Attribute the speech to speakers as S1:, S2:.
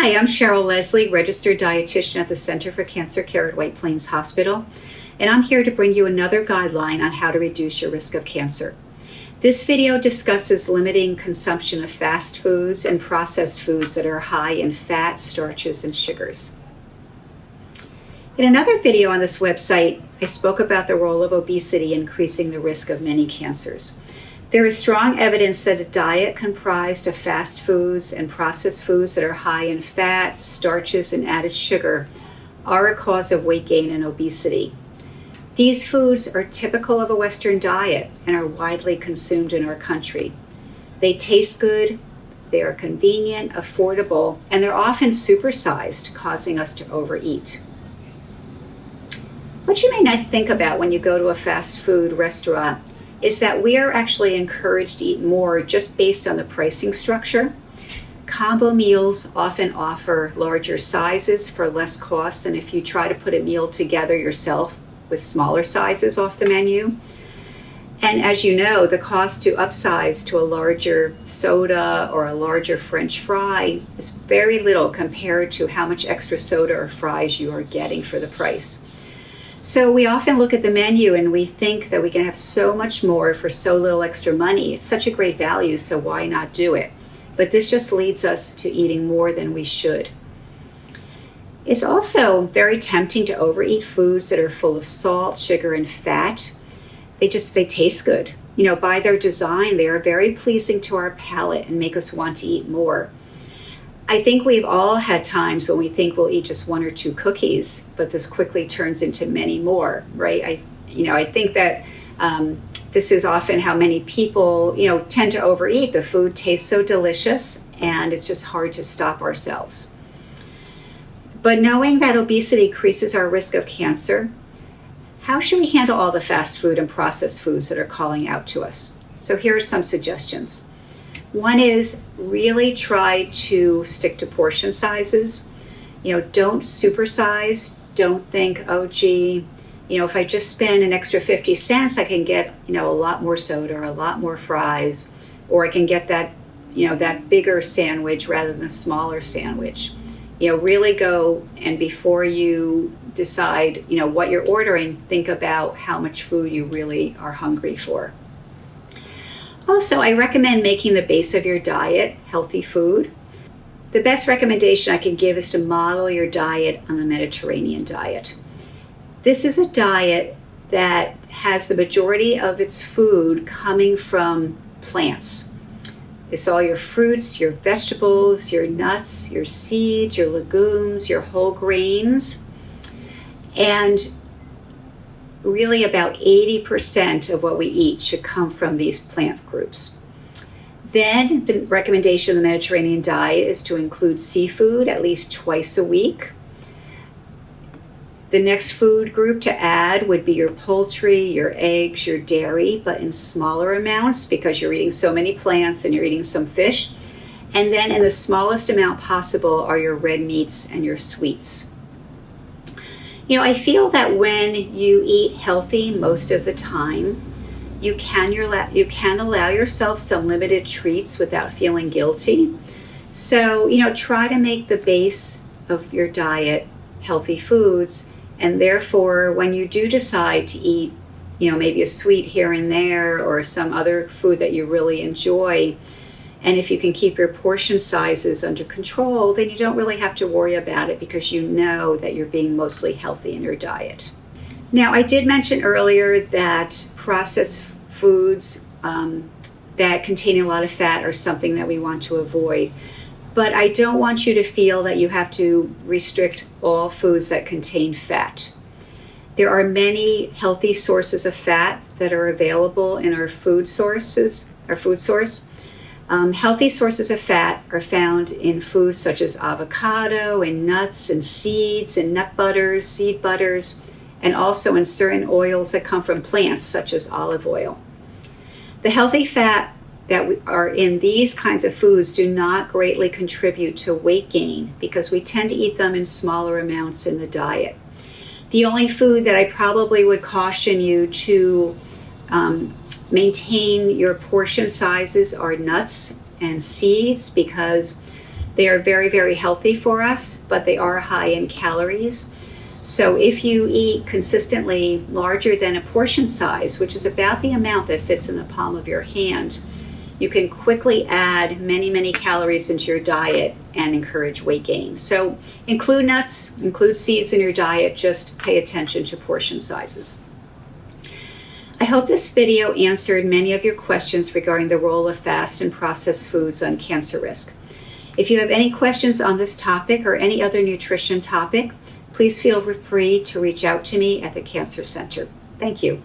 S1: Hi, I'm Cheryl Leslie, registered dietitian at the Center for Cancer Care at White Plains Hospital, and I'm here to bring you another guideline on how to reduce your risk of cancer. This video discusses limiting consumption of fast foods and processed foods that are high in fat, starches, and sugars. In another video on this website, I spoke about the role of obesity increasing the risk of many cancers. There is strong evidence that a diet comprised of fast foods and processed foods that are high in fat, starches, and added sugar are a cause of weight gain and obesity. These foods are typical of a Western diet and are widely consumed in our country. They taste good, they are convenient, affordable, and they're often supersized, causing us to overeat. What you may not think about when you go to a fast food restaurant is that we are actually encouraged to eat more just based on the pricing structure. Combo meals often offer larger sizes for less cost than if you try to put a meal together yourself with smaller sizes off the menu. And as you know, the cost to upsize to a larger soda or a larger French fry is very little compared to how much extra soda or fries you are getting for the price. So we often look at the menu and we think that we can have so much more for so little extra money. It's such a great value, so why not do it? But this just leads us to eating more than we should. It's also very tempting to overeat foods that are full of salt, sugar, and fat. They taste good. By their design, they are very pleasing to our palate and make us want to eat more. I think we've all had times when we think we'll eat just one or two cookies, but this quickly turns into many more, right? I think that this is often how many people, tend to overeat. The food tastes so delicious, and it's just hard to stop ourselves. But knowing that obesity increases our risk of cancer, how should we handle all the fast food and processed foods that are calling out to us? So here are some suggestions. One is really try to stick to portion sizes. Don't supersize. Don't think, if I just spend an extra 50 cents, I can get, a lot more soda or a lot more fries, or I can get that, that bigger sandwich rather than a smaller sandwich. Really go, and before you decide, what you're ordering, think about how much food you really are hungry for. Also, I recommend making the base of your diet healthy food. The best recommendation I can give is to model your diet on the Mediterranean diet. This is a diet that has the majority of its food coming from plants. It's all your fruits, your vegetables, your nuts, your seeds, your legumes, your whole grains, and really about 80% of what we eat should come from these plant groups. Then the recommendation of the Mediterranean diet is to include seafood at least twice a week. The next food group to add would be your poultry, your eggs, your dairy, but in smaller amounts because you're eating so many plants and you're eating some fish. And then in the smallest amount possible are your red meats and your sweets. I feel that when you eat healthy most of the time, you can allow yourself some limited treats without feeling guilty. So, try to make the base of your diet healthy foods, and therefore when you do decide to eat, maybe a sweet here and there or some other food that you really enjoy, and if you can keep your portion sizes under control, then you don't really have to worry about it because you know that you're being mostly healthy in your diet. Now, I did mention earlier that processed foods that contain a lot of fat are something that we want to avoid. But I don't want you to feel that you have to restrict all foods that contain fat. There are many healthy sources of fat that are available in our food source. Healthy sources of fat are found in foods such as avocado and nuts and seeds and nut butters, seed butters, and also in certain oils that come from plants such as olive oil. The healthy fat that are in these kinds of foods do not greatly contribute to weight gain because we tend to eat them in smaller amounts in the diet. The only food that I probably would caution you to maintain your portion sizes are nuts and seeds because They are very, very healthy for us, but they are high in calories. So if you eat consistently larger than a portion size, which is about the amount that fits in the palm of your hand, you can quickly add many, many calories into your diet and encourage weight gain. So include nuts, include seeds in your diet, just pay attention to portion sizes. I hope this video answered many of your questions regarding the role of fast and processed foods on cancer risk. If you have any questions on this topic or any other nutrition topic, please feel free to reach out to me at the Cancer Center. Thank you.